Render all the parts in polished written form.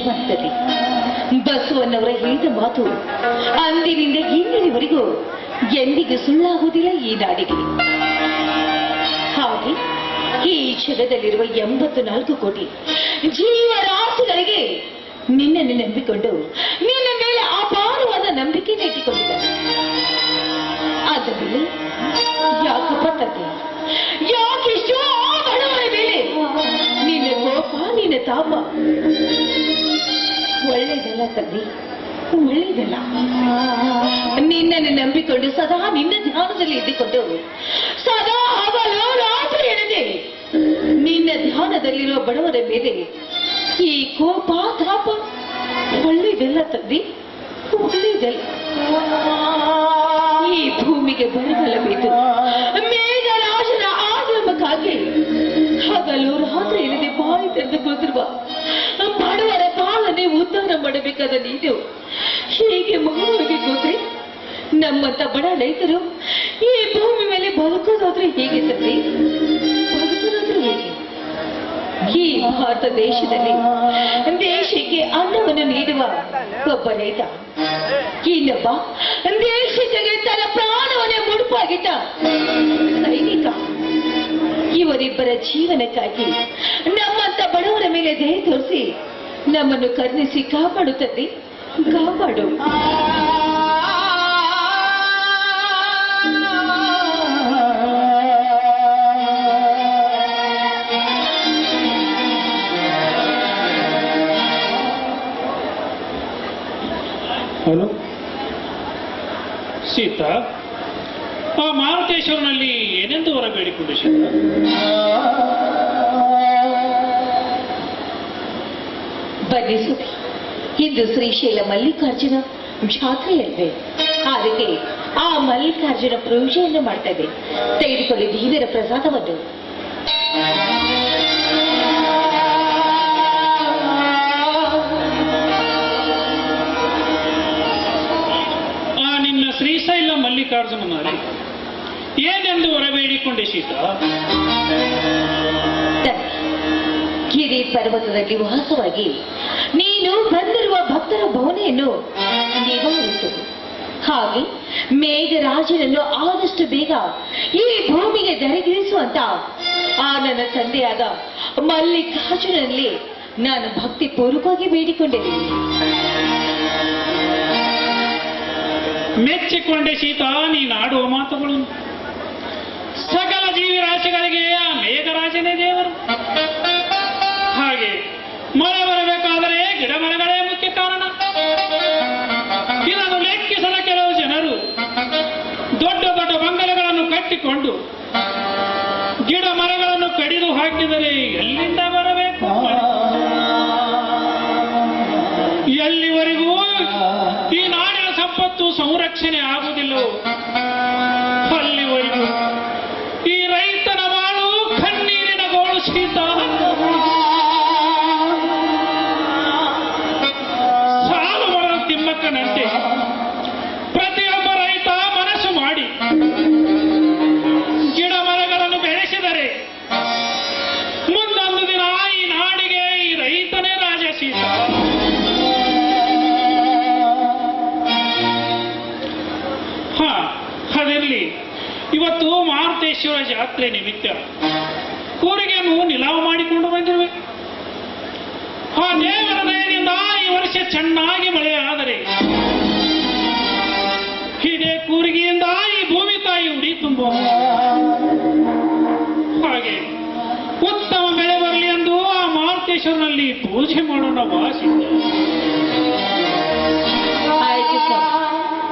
ಯಜಮಾನದಲ್ಲಿ ಬಸವಣ್ಣವರ ಹೇಳಿದ ಮಾತು ಅಂದಿನಿಂದ ಇಂದಿನವರೆಗೂ ಎಂದಿಗೂ ಸುಳ್ಳಾಗುವುದಿಲ್ಲ ಈ ನಾಡಿಗೆ. ಹಾಗೆ ಈ ಜಗದಲ್ಲಿರುವ 84 ಕೋಟಿ ಜೀವರಾಶಿಗಳಿಗೆ ನಿನ್ನನ್ನು ನಂಬಿಕೊಂಡು ನಿನ್ನ ಮೇಲೆ ಅಪಾರವಾದ ನಂಬಿಕೆ ಇಟ್ಟುಕೊಂಡಿದ್ದಾರೆ. ಆದರೆ ಯಾಕಪ್ಪ ತಂದೆ, ಯಾಕಿಷ್ಟು ಬಡವರ ಮೇಲೆ ನಿನ್ನ ಕೋಪ, ನಿನ್ನ ತಾಪ? ಒಳ್ಳೆಯದಲ್ಲ ತಂದೆ, ಒಳ್ಳೆಯದಲ್ಲ. ನಿನ್ನನ್ನು ನಂಬಿಕೊಂಡು ಸದಾ ನಿನ್ನ ಧ್ಯಾನದಲ್ಲಿ ಇದ್ದುಕೊಂಡು ಸದಾ ಹಗಲು ರಾತ್ರಿ ಎನ್ನದೆ ನಿನ್ನ ಧ್ಯಾನದಲ್ಲಿರುವ ಬಡವರ ಮೇಲೆ ಈ ಕೋಪ ತಾಪ ಒಳ್ಳೆಯದಲ್ಲ ತಂದೆ, ಒಳ್ಳೆಯದಲ್ಲ. ಈ ಭೂಮಿಗೆ ಬರಗಾಲ ಬೇಕು, ಮೇಘರಾಜನ ಆಗಮಕ್ಕಾಗಿ ಹಗಲು ರಾತ್ರಿ ಎನ್ನದೆ ಬಾಯಿ ತೆರೆದು ಕೂತಿರುವ ಬಡವರ ಪಾಲನೆ ಉದ್ಧಾರ ಮಾಡಬೇಕಾದ ನೀನು ಹೀಗೆ ಮಗುವಿಗೆ ಕೂತ್ರೆ ನಮ್ಮಂತ ಬಡ ರೈತರು ಈ ಭೂಮಿ ಮೇಲೆ ಬದುಕೋದಾದ್ರೆ ಹೇಗೆ ತಂದೆ? ಬದುಕೋದಾದ್ರೆ ಹೇಗೆ? ಈ ಭಾರತ ದೇಶದಲ್ಲಿ ದೇಶಕ್ಕೆ ಅನ್ನವನ್ನು ನೀಡುವ ಒಬ್ಬ ರೈತ, ಇನ್ನೊಬ್ಬ ದೇಶಕ್ಕೆ ತನ್ನ ಪ್ರಾಣವನ್ನೇ ಮುಡುಪಾಗಿಟ್ಟ ಸೈನಿಕ, ಇವರಿಬ್ಬರ ಜೀವನಕ್ಕಾಗಿ ನಮ್ಮಂತ ಬಡವರ ಮೇಲೆ ದಯೆ ತೋರಿಸಿ ನಮ್ಮನ್ನು ಕರುಣಿಸಿ ಕಾಪಾಡುತ್ತದೆ. ಕಾಪಾಡು. ಹಲೋ ಸೀತಾ, ಆ ಮಾರುತೇಶ್ವರನಲ್ಲಿ ಏನೆಂದು ಹೊರ ಬೇಡಿಕೊಂಡು ಸೀತಾ? ಬನ್ನಿ ಸುದ್ದಿ, ಇಂದು ಶ್ರೀಶೈಲ ಮಲ್ಲಿಕಾರ್ಜುನ ಜಾತ್ರೆಯಲ್ವೇ? ಅದಕ್ಕೆ ಆ ಮಲ್ಲಿಕಾರ್ಜುನ ಪೂಜೆಯನ್ನು ಮಾಡ್ತಾ ಇದೆ. ತೆಗೆದುಕೊಳ್ಳಿ ದೇವರ ಪ್ರಸಾದವನ್ನು. ಶ್ರೀಶೈಲ ಮಲ್ಲಿಕಾರ್ಜುನನಾರಿ ಏನೆಂದು ಹೊರಬೇಡಿಕೊಂಡೆ ಸೀತಾ? ಗಿರಿ ಪರ್ವತದಲ್ಲಿ ವಾಸವಾಗಿ ನೀನು ಬಂದಿರುವ ಭಕ್ತರ ಭವನೆಯನ್ನು ನಿವಾರಿಸು. ಹಾಗೆ ಮೇಘರಾಜನನ್ನು ಆದಷ್ಟು ಬೇಗ ಈ ಭೂಮಿಗೆ ದರೆಗಿರಿಸುವಂತ ಆ ನನ್ನ ತಂದೆಯಾದ ಮಲ್ಲಿಕಾರ್ಜುನಲ್ಲಿ ನಾನು ಭಕ್ತಿ ಪೂರ್ವಕವಾಗಿ ಬೇಡಿಕೊಂಡಿದ್ದೀನಿ. ಮೆಚ್ಚಿಕೊಂಡೆ ಸೀತಾ ನೀನಾಡುವ ಮಾತುಗಳು. ಸಕಲ ಜೀವಿರಾಶಿಗಳಿಗೆ ಆ ಮೇಘರಾಜನೇ ದೇವರು. ಹಾಗೆ ಮಳೆ ಬರಬೇಕಾದರೆ ಗಿಡ ಮರಗಳೇ ಮುಖ್ಯ ಕಾರಣ. ಇದನ್ನು ಲೆಕ್ಕಿಸದ ಕೆಲವು ಜನರು ದೊಡ್ಡ ದೊಡ್ಡ ಬಂಗಲೆಗಳನ್ನು ಕಟ್ಟಿಕೊಂಡು ಗಿಡ ಮರಗಳನ್ನು ಕಡಿದು ಹಾಕಿದರೆ ಎಲ್ಲಿಂದ ಬರಬೇಕು? ಎಲ್ಲಿವರೆಗೂ ಈ ನಾಡಿನ ಸಂಪತ್ತು ಸಂರಕ್ಷಣೆ ಆಗುವುದಿಲ್ಲವೋ ಅಲ್ಲಿವರೆಗೂ ಈ ರೈತನ ಬಾಳು ಕಣ್ಣೀರಿನ ಗೋಳು ಸೀತಾ. ಸಾಲು ಮರದ ತಿಮ್ಮಕ್ಕನಂತೆ ಪ್ರತಿಯೊಬ್ಬ ರೈತ ಮನಸ್ಸು ಮಾಡಿ ಗಿಡ ಮರಗಳನ್ನು ಬೆಳೆಸಿದರೆ ಮುಂದೊಂದು ದಿನ ಈ ನಾಡಿಗೆ ಈ ರೈತನೇ ರಾಜ ಸೀತಾ. ಅದಿರಲಿ, ಇವತ್ತು ಮಾರುತೇಶ್ವರ ಜಾತ್ರೆ ನಿಮಿತ್ತ ಕೂರಿಗೆಯನ್ನು ನಿಲಾವು ಮಾಡಿಕೊಂಡು ಬಂದಿರುವೆ. ಆ ದೇವರ ದಯದಿಂದ ಈ ವರ್ಷ ಚೆನ್ನಾಗಿ ಮಳೆ ಆದರೆ ಇದೇ ಕೂರಿಗೆಯಿಂದ ಈ ಭೂಮಿ ತಾಯಿ ಉಡಿ ತುಂಬುವ ಹಾಗೆ ಉತ್ತಮ ಬೆಳೆ ಬರಲಿ ಎಂದು ಆ ಮಾರುತೇಶ್ವರನಲ್ಲಿ ಪೂಜೆ ಮಾಡೋಣ ಭಾಷಿಸಿದ್ದ.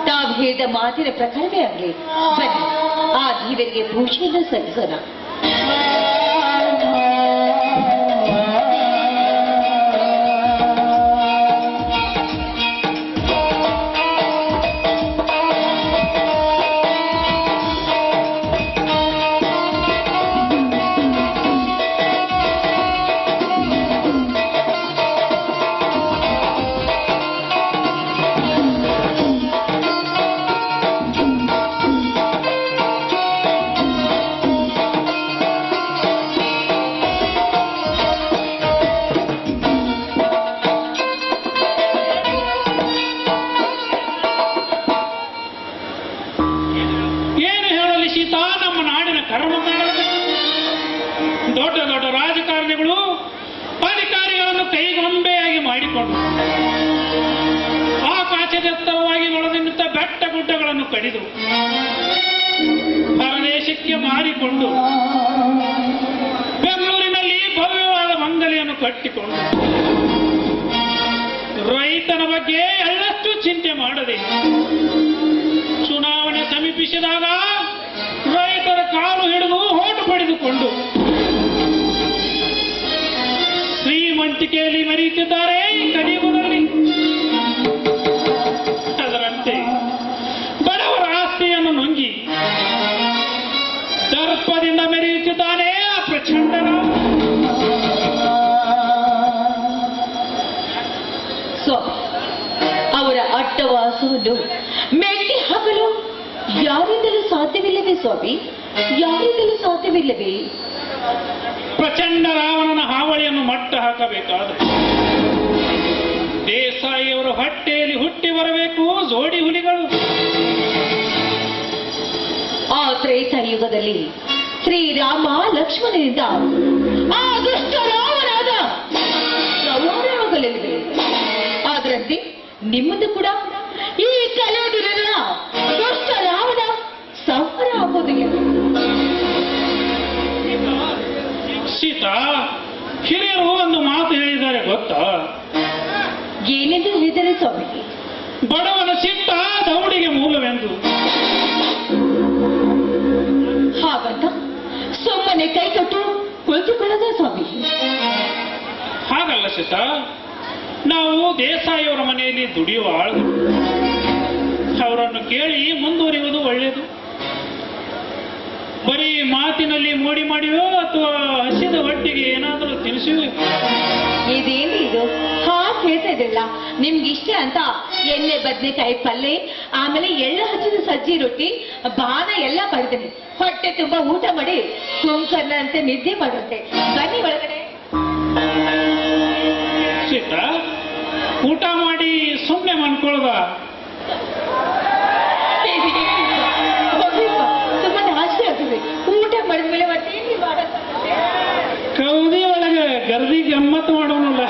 ತಾವು ಹೇಳಿದ ಮಾತಿನ ಪ್ರಕಾರವೇ ಆಗಲಿ. ಬನ್ನಿ ಆ ದೇವರಿಗೆ ಪೂಜೆಯನ್ನು ಸಲ್ಲಿಸೋಣ. ಕರ್ಮಕಾಂಡ. ದೊಡ್ಡ ದೊಡ್ಡ ರಾಜಕಾರಣಿಗಳು ಅಧಿಕಾರಿಗಳನ್ನು ಕೈಗೊಂಬೆಯಾಗಿ ಮಾಡಿಕೊಂಡು ಆಕಾಶದೆತ್ತರವಾಗಿ ಬೆಳೆದು ನಿಂತ ಬೆಟ್ಟ ಗುಡ್ಡಗಳನ್ನು ಕಡಿದು ಪರದೇಶಕ್ಕೆ ಮಾರಿಕೊಂಡು ಬೆಂಗಳೂರಿನಲ್ಲಿ ಭವ್ಯವಾದ ಮಂಗಲಿಯನ್ನು ಕಟ್ಟಿಕೊಂಡು ರೈತನ ಬಗ್ಗೆ ಎಳ್ಳಷ್ಟು ಚಿಂತೆ ಮಾಡದೆ ಚುನಾವಣೆ ಸಮೀಪಿಸಿದಾಗ ರೈತರ ಕಾಲು ಹಿಡಿದು ಓಟು ಪಡೆದುಕೊಂಡು ಶ್ರೀಮಂತಿಕೆಯಲ್ಲಿ ಮೆರೆಯುತ್ತಿದ್ದಾರೆ ಈ ಕಲಿಯುಗದಲ್ಲಿ. ಅದರಂತೆ ಬಡವರ ಆಸ್ತಿಯನ್ನು ನುಂಗಿ ದರ್ಪದಿಂದ ಮೆರೆಯುತ್ತಿದ್ದಾನೆ ಆ ಪ್ರಚಂಡನ. ಅವರ ಅಟ್ಟವಾಸವನ್ನು ಮೆಟ್ಟಿ ಹಾಕಲು ಯಾರಿಂದಲೂ ಸಾಧ್ಯವಿಲ್ಲವೇ ಸ್ವಾಮಿ? ಯಾರಿಂದಲೂ ಸಾಧ್ಯವಿಲ್ಲವೇ? ಪ್ರಚಂಡ ರಾವಣನ ಹಾವಳಿಯನ್ನು ಮಟ್ಟ ಹಾಕಬೇಕಾದ್ರೆ ದೇಸಾಯಿಯವರ ಹೊಟ್ಟೆಯಲ್ಲಿ ಹುಟ್ಟಿ ಬರಬೇಕು ಜೋಡಿ ಹುಲಿಗಳು. ಆ ತ್ರೇತಾಯುಗದಲ್ಲಿ ಶ್ರೀರಾಮ ಲಕ್ಷ್ಮಣನಿಂದ ಆ ದುಷ್ಟ ರಾವಣಾದ ಸಂಹಾರವಾಗಲಿದೆ. ಅದರಂತೆ ನಿಮ್ಮದು ಕೂಡ ಈ ಕಲಾವಿದರ ದುಷ್ಟ ರಾವಣ ಸಂಹಾರ ಆಗೋದಿಲ್ಲ. ಸೀತಾ, ಹಿರಿಯರು ಒಂದು ಮಾತು ಹೇಳಿದ್ದಾರೆ ಗೊತ್ತಾ? ಏನೆಂದು ಹೇಳಿದರೆ ಸ್ವಾಮಿ? ಬಡವನ ಸಿಟ್ಟ ದೌಡಿಗೆ ಮೂಲವೆಂದು. ಹಾಗಂತ ಸುಮ್ಮನೆ ಕೈ ಕಟ್ಟು ಕುಳಿತುಕೊಳ್ಳದ ಸ್ವಾಮಿ? ಹಾಗಲ್ಲ ಸೀತಾ, ನಾವು ದೇಸಾಯಿಯವರ ಮನೆಯಲ್ಲಿ ದುಡಿಯುವ ಆಳುಗಳು. ಅವರನ್ನು ಕೇಳಿ ಮುಂದುವರಿಯುವುದು ಒಳ್ಳೆಯದು. ಬರೀ ಮಾತಿನಲ್ಲಿ ಮೋಡಿ ಮಾಡಿವೋ ಅಥವಾ ಹಸಿದ ಹೊಟ್ಟಿಗೆ ಏನಾದರೂ ತಿನಿಸುವೆ? ಇದೇನು ಇದು ಹಾಗೆ ಹೇಳ್ತಾ ಇದ್ರಲ್ಲ, ನಿಮ್ಗೆ ಇಷ್ಟ ಅಂತ ಎಣ್ಣೆ ಬದನೆಕಾಯಿ ಪಲ್ಯ, ಆಮೇಲೆ ಎಳ್ಳು ಹಚ್ಚಿದ ಸಜ್ಜಿ ರೊಟ್ಟಿ, ಬಾನ ಎಲ್ಲ ಬರ್ತೇನೆ. ಹೊಟ್ಟೆ ತುಂಬಾ ಊಟ ಮಾಡಿ ಕುಂಕರ್ಣ ಅಂತ ನಿದ್ದೆ ಮಾಡುತ್ತೆ. ಬನ್ನಿ ಒಳಗಡೆ. ಸೀತಾ, ಊಟ ಮಾಡಿ ಸುಮ್ಮನೆ ಮನ್ಕೊಳ್ದ? ತುಂಬಾ ನಾಶೆ ಆಗಿದೆ. ಊಟ ಮಾಡಿದ್ಮೇಲೆ ಮತ್ತೇನು ಮಾಡಕ್ಕಾಗುತ್ತೆ? ಕೌದಿ ಒಳಗೆ ಗರ್ದಿ ಗಮ್ಮತ್ತು ಮಾಡೋನಲ್ಲ.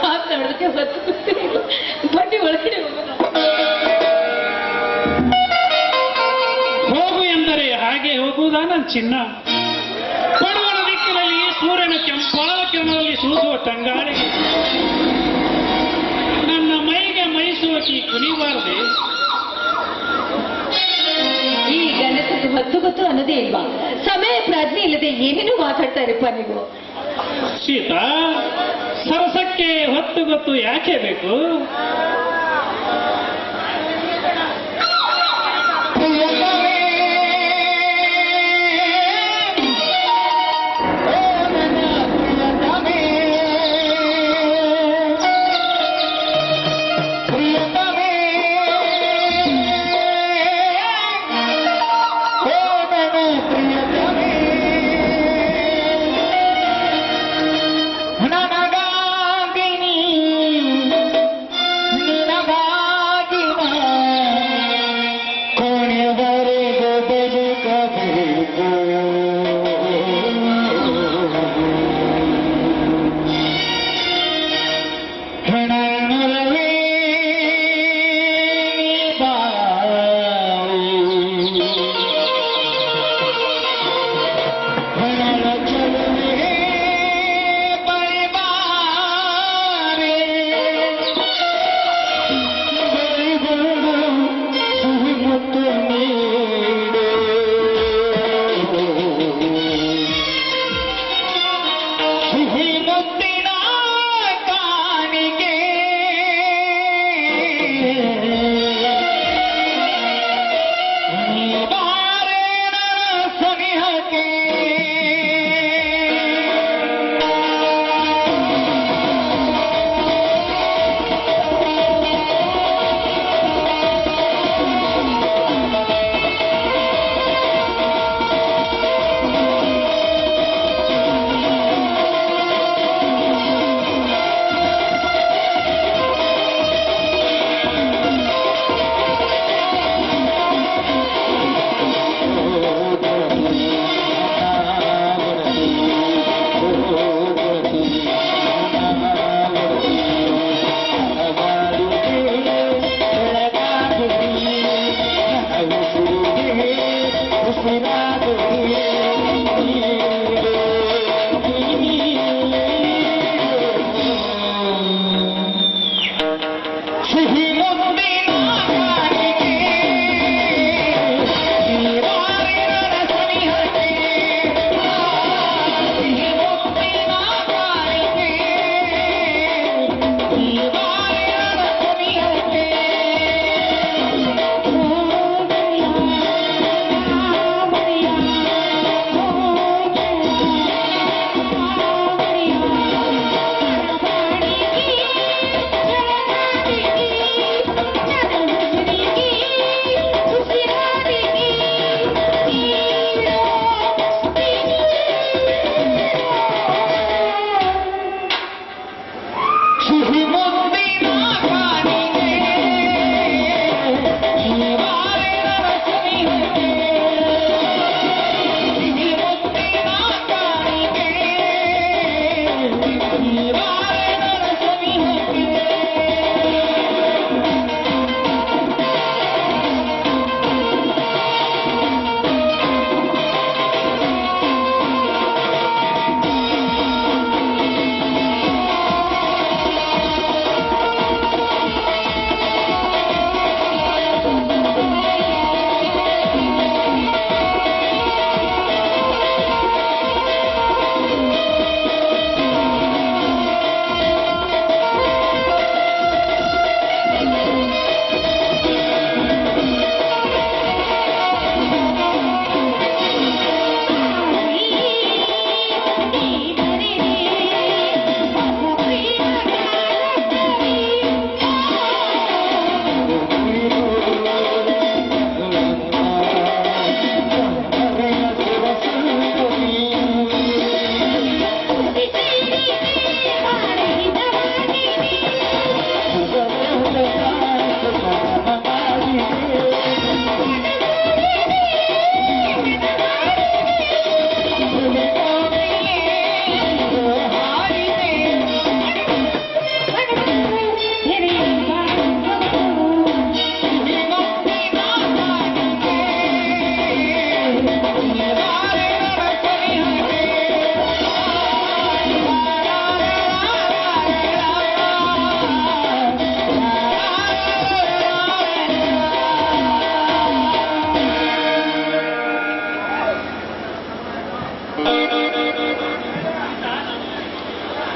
ಮಾತಾಡೋದಕ್ಕೆ ಹೊತ್ತು ಬನ್ನಿ ಒಳಗಡೆ ಹೋಗೋಣ. ಹೋಗು ಎಂದರೆ ಹಾಗೆ ಹೋಗುವುದಾ ನನ್ನ ಚಿನ್ನ? ಪಡುವಣ ದಿಕ್ಕಿನಲ್ಲಿ ಸೂರ್ಯನ ಕೆಂಪಾದ ಕಿರಣದಲ್ಲಿ ಸೂಸುವ ತಂಗಾಳಿಗೆ ನನ್ನ ಮೈಗೆ ಮೈಸುವಕಿ ಕುಣಿಬಾರದೆ? ಈ ಗಣಸಕ್ಕೆ ಹೊತ್ತು ಗೊತ್ತು ಅನ್ನೋದೇ ಇಲ್ವಾ? ಸಮಯ ಪ್ರಾಜ್ಞೆ ಇಲ್ಲದೆ ಏನೇನು ಮಾತಾಡ್ತಾ ಇರಪ್ಪ ನೀವು? ಸೀತಾ, ಸರಸಕ್ಕೆ ಹೊತ್ತು ಗೊತ್ತು ಯಾಕೆ ಬೇಕು?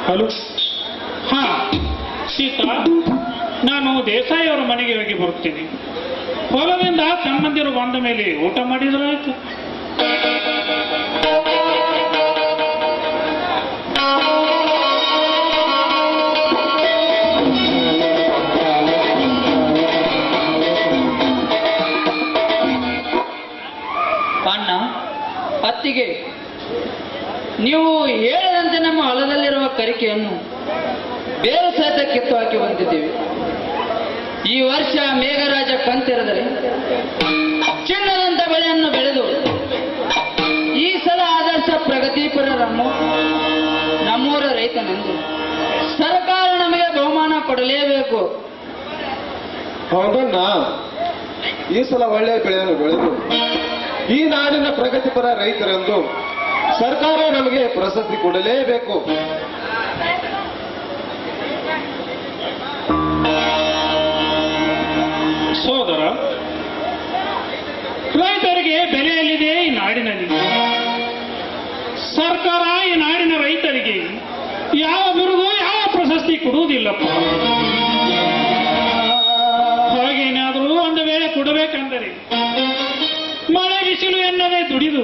ಹಲೋ, ಹಾ ಸೀತಾ, ನಾನು ದೇಸಾಯಿ ಅವರ ಮನೆಗೆ ಹೋಗಿ ಬರುತ್ತೇನೆ. ಹೊಲದಿಂದ ಸಂಬಂಧಿರು ಬಂದ ಮೇಲೆ ಊಟ ಮಾಡಿದ್ರಾಯ್ತು. ಅಣ್ಣ, ಅತ್ತಿಗೆ, ನೀವು ಹೇಳಿದಂತೆ ನಮ್ಮ ಹೊಲದಲ್ಲಿರುವ ಕರಿಕೆಯನ್ನು ಬೇರು ಸಹಿತ ಕಿತ್ತು ಹಾಕಿ ಬಂದಿದ್ದೀವಿ. ಈ ವರ್ಷ ಮೇಘರಾಜ ಕಂತಿರದರೆ ಚಿನ್ನದಂತ ಬೆಳೆಯನ್ನು ಬೆಳೆದು ಈ ಸಲ ಆದರ್ಶ ಪ್ರಗತಿಪರರನ್ನು ನಮ್ಮೂರ ರೈತನೆಂದು ಸರ್ಕಾರ ನಮಗೆ ಬಹುಮಾನ ಕೊಡಲೇಬೇಕು. ಹೌದಣ್ಣ, ಈ ಸಲ ಒಳ್ಳೆಯ ಬೆಳೆಯನ್ನು ಬೆಳೆದು ಈ ನಾಡಿನ ಪ್ರಗತಿಪರ ರೈತರೆಂದು ಸರ್ಕಾರ ನಮಗೆ ಪ್ರಶಸ್ತಿ ಕೊಡಲೇಬೇಕು. ಸೋದರ, ರೈತರಿಗೆ ಬೆಲೆಯಲ್ಲಿದೆ ಈ ನಾಡಿನಲ್ಲಿ. ಸರ್ಕಾರ ಈ ನಾಡಿನ ರೈತರಿಗೆ ಯಾವ ಬಿರುದು, ಯಾವ ಪ್ರಶಸ್ತಿ ಕೊಡುವುದಿಲ್ಲಪ್ಪ. ಹಾಗೇನಾದರೂ ಒಂದು ವೇಳೆ ಕೊಡಬೇಕೆಂದರೆ ಮಳೆ ಬಿಸಿಲು ಎನ್ನದೇ ದುಡಿದು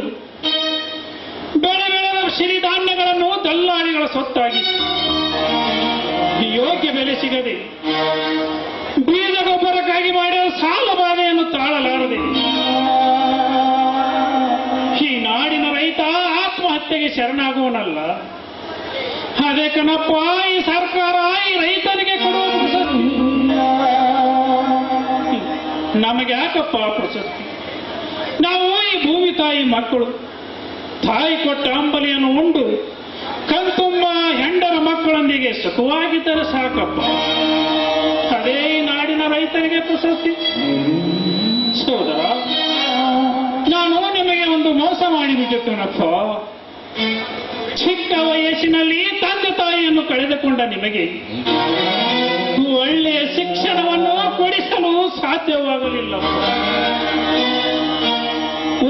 ಬೆಳೆ ಬೆಳೆದ ಸಿರಿಧಾನ್ಯಗಳನ್ನು ದಲ್ಲಾಳಿಗಳ ಸೊತ್ತಾಗಿಸಿ ಯೋಗ್ಯ ಬೆಲೆ ಸಿಗದೆ ಬೀಜ ಗೊಬ್ಬರಕ್ಕಾಗಿ ಮಾಡಿದ ಸಾಲ ಬಾಧೆಯನ್ನು ತಾಳಲಾರದೆ ಈ ನಾಡಿನ ರೈತ ಆತ್ಮಹತ್ಯೆಗೆ ಶರಣಾಗುವನಲ್ಲ. ಅದೇ ಕಣಪ್ಪ, ಈ ಸರ್ಕಾರ ಈ ರೈತನಿಗೆ ಕೊಡುವ ಪ್ರಶಸ್ತಿ. ನಮಗೆ ಯಾಕಪ್ಪ ಪ್ರಶಸ್ತಿ? ನಾವು ಈ ಭೂಮಿ ತಾಯಿ ಮಕ್ಕಳು, ತಾಯಿ ಕೊಟ್ಟ ಅಂಬಲಿಯನ್ನು ಉಂಡು ಕಣ್ತುಂಬ ಹೆಂಡರ ಮಕ್ಕಳೊಂದಿಗೆ ಸುಖವಾಗಿದ್ದರೆ ಸಾಕಪ್ಪ. ಅದೇ ಈ ನಾಡಿನ ರೈತರಿಗೆ ಪ್ರಶಸ್ತಿ. ಸೋದರ, ನಾನು ನಿಮಗೆ ಒಂದು ಮಾಡಿಬಿಟ್ಟಿರ್ತೇನಪ್ಪ. ಚಿಕ್ಕ ವಯಸ್ಸಿನಲ್ಲಿ ತಂದೆ ತಾಯಿಯನ್ನು ಕಳೆದುಕೊಂಡ ನಿಮಗೆ ಒಳ್ಳೆಯ ಶಿಕ್ಷಣವನ್ನು ಕೊಡಿಸಲು ಸಾಧ್ಯವಾಗಲಿಲ್ಲ.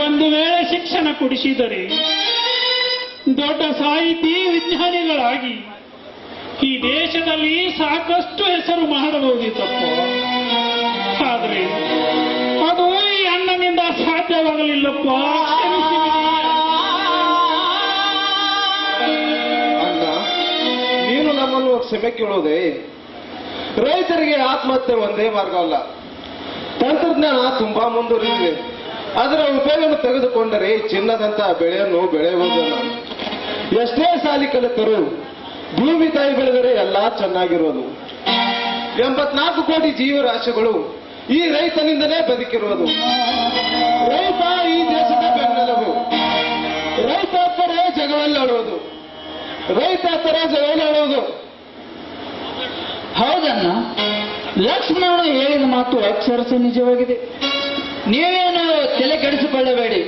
ಒಂದು ವೇಳೆ ಶಿಕ್ಷಣ ಕೊಡಿಸಿದರೆ ದೊಡ್ಡ ಸಾಹಿತಿ ವಿಜ್ಞಾನಿಗಳಾಗಿ ಈ ದೇಶದಲ್ಲಿ ಸಾಕಷ್ಟು ಹೆಸರು ಮಾಡಬಹುದಿತ್ತಪ್ಪ. ಆದರೆ ಅದು ಈ ಅಣ್ಣನಿಂದ ಸಾಧ್ಯವಾಗಲಿಲ್ಲಪ್ಪ. ಕ್ಷಮಿಸಿ ಬಿಡಿ. ಅಣ್ಣ, ನೀನು ನಮ್ಮನ್ನು ಕ್ಷಮೆ ಕೇಳೋದೇ? ರೈತರಿಗೆ ಆತ್ಮಹತ್ಯೆ ಒಂದೇ ಮಾರ್ಗ ಅಲ್ಲ. ತಂತ್ರಜ್ಞಾನ ತುಂಬಾ ಮುಂದುವರಿದಿದೆ. ಅದರ ಉಪಯೋಗ ತೆಗೆದುಕೊಂಡರೆ ಚಿನ್ನದಂತ ಬೆಳೆಯನ್ನು ಬೆಳೆಯುವುದಲ್ಲ. ಎಷ್ಟೇ ಸಾಲಿ ಕಲಿತರು ಭೂಮಿ ತಾಯಿ ಬೆಳೆದರೆ ಎಲ್ಲಾ ಚೆನ್ನಾಗಿರೋದು. 84 ಕೋಟಿ ಜೀವರಾಶಿಗಳು ಈ ರೈತನಿಂದಲೇ ಬದುಕಿರುವುದು. ರೈತ ಈ ದೇಶದ ಬೆನ್ನೆಲುಬು. ರೈತ ತರ ಜಗವಲ್ಲಾಡುವುದು. ರೈತ ತರ ಜಗವಲ್ಲಾಡುವುದು. ಹೌದನ್ನ, ಲಕ್ಷ್ಮಣನು ಹೇಳಿದ ಮಾತು ಅಕ್ಷರಶ ನಿಜವಾಗಿದೆ. ನೀವೇನು ತಲೆ ಕೆಡಿಸಿಕೊಳ್ಳಬೇಡಿ.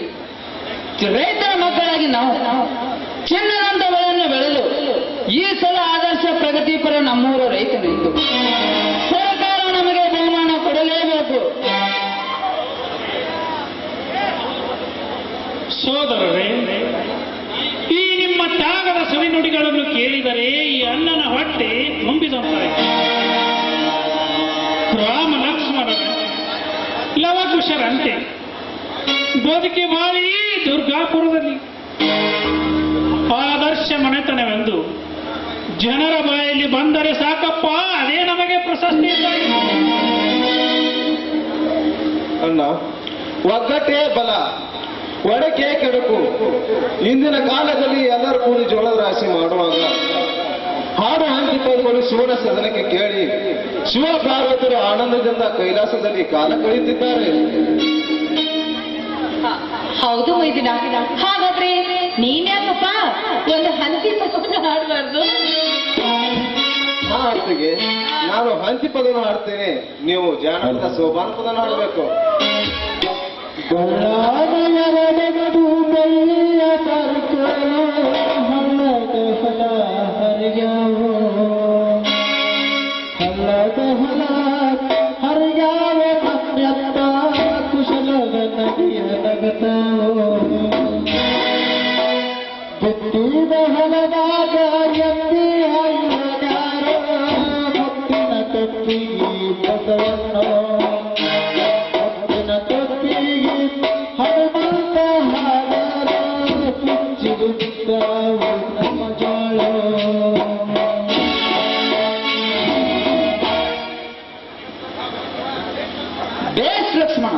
ರೈತರ ಮಕ್ಕಳಾಗಿ ನಾವು ಚಿನ್ನದಂತ ಬೆಳೆಯನ್ನು ಬೆಳೆದು ಈ ಸಲ ಆದರ್ಶ ಪ್ರಗತಿಪರ ನಮ್ಮೂರ ರೈತನಿಂದು ಸರ್ಕಾರ ನಮಗೆ ಬಹುಮಾನ ಕೊಡಲೇಬೇಕು. ಸೋದರರೇ, ಈ ನಿಮ್ಮ ತ್ಯಾಗದ ಸುಳಿನುಡಿಗಳನ್ನು ಕೇಳಿದರೆ ಈ ಅಣ್ಣನ ಹೊಟ್ಟೆ ತುಂಬಿದಂತಾಯಿತು. ರಾಮ ಲಕ್ಷ್ಮಣರ ಲವಕುಶರಂತೆ ಬದುಕಿ ಬಾಳಿ ದುರ್ಗಾಪುರದಲ್ಲಿ ಆದರ್ಶ ಮನೆತನವೆಂದು ಜನರ ಬಾಯಲ್ಲಿ ಬಂದರೆ ಸಾಕಪ್ಪ, ಅದೇ ನಮಗೆ ಪ್ರಶಸ್ತಿ. ಅಣ್ಣ, ಒಗ್ಗಟ್ಟೇ ಬಲ, ಒಡಕೆ ಕೆಡುಕು. ಇಂದಿನ ಕಾಲದಲ್ಲಿ ಎಲ್ಲರೂ ಕೂಡಿ ಜೋಳದ ರಾಶಿ ಮಾಡುವಾಗ ಹಾಡು ಹಂಚಿಕೊಳ್ಳಲು ಶಿವನ ಸದನಕ್ಕೆ ಕೇಳಿ ಶಿವ ಪಾರ್ವತರು ಆನಂದದಿಂದ ಕೈಲಾಸದಲ್ಲಿ ಕಾಲ ಕಳೆಯುತ್ತಿದ್ದಾರೆ. ಹೌದು ಮೈದಿನ. ಹಾಗಾದ್ರೆ ನೀನ್ಯಾಕಪ್ಪ ಒಂದು ಹಂತಿ ಪದವನ್ನು ಹಾಡಬಾರ್ದು? ಮಾತಿಗೆ ನಾನು ಹಂತಿ ಪದವನ್ನು ಹಾಡ್ತೇನೆ, ನೀವು ಜಾನಪದ ಸೋಪಾನ ಪದವನ್ನು ಹಾಡಬೇಕು. ಬೇಸ್ ಲಕ್ಷ್ಮಣ,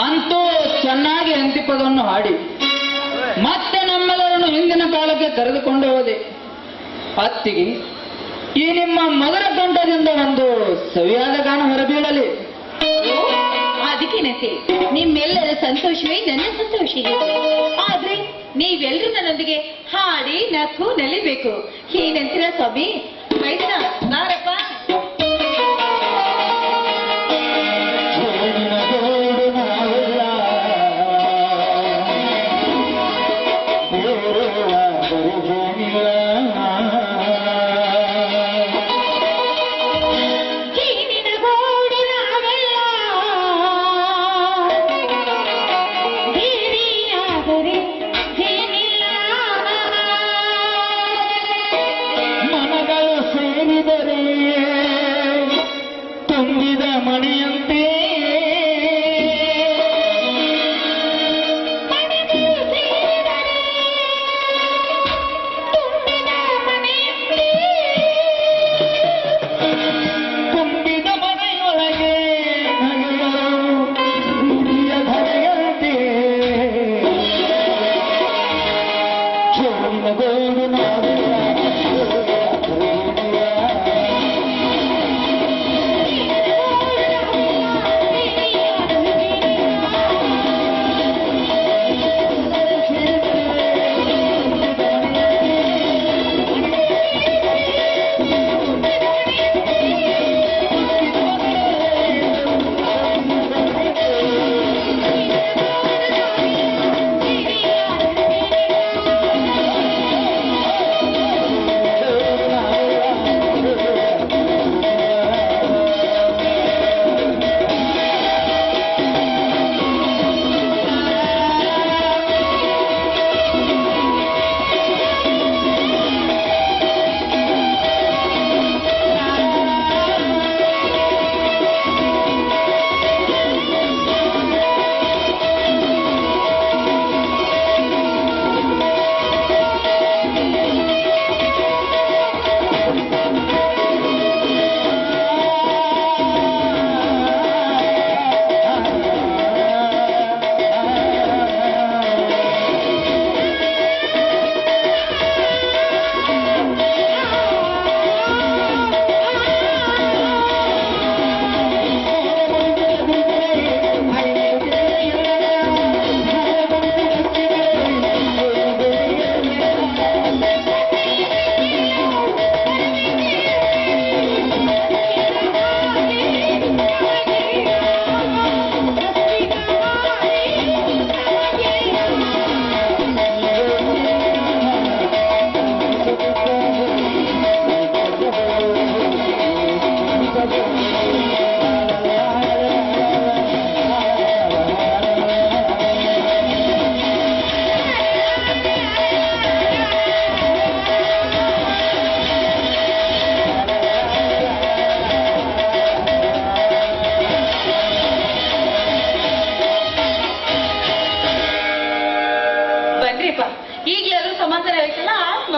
ಅಂತೂ ಚೆನ್ನಾಗಿ ಅಂತಿಪದವನ್ನು ಹಾಡಿ ಮತ್ತೆ ನಮ್ಮೆಲ್ಲರನ್ನು ಹಿಂದಿನ ಕಾಲಕ್ಕೆ ಕರೆದುಕೊಂಡು ಹೋದೆ. ಅತ್ತಿಗೆ, ಈ ನಿಮ್ಮ ಮೊದಲ ಕಂಠದಿಂದ ಒಂದು ಸವಿಯಾದ ಗಾನ ಹೊರಬೀಳಲಿ. ಅದಕ್ಕೇನಂತೆ, ನಿಮ್ಮೆಲ್ಲರ ಸಂತೋಷವೇ ನನ್ನ ಸಂತೋಷ. ಆದ್ರೆ ನೀವೆಲ್ಲರೂ ನನ್ನೊಂದಿಗೆ ಹಾಡಿ ನಕ್ಕು ನಲಿಬೇಕು. ಏನಂತೀರ ಸ್ವಾಮಿ? ಮೈದನ ನಾರಪ್ಪ. ಮನಗಳು ಸೇರಿದರೆ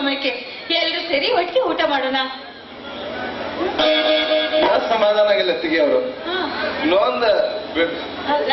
ಸಮಯಕ್ಕೆ ಎಲ್ರು ಸೇರಿ ಒಟ್ಟಿಗೆ ಊಟ ಮಾಡೋಣ. ಸಮಾಧಾನ ಆಗಿಲ್ಲ ತಿಗಿ ಅವರು ಹಾ. ಇನ್ನೊಂದು ಅಲ್ಲ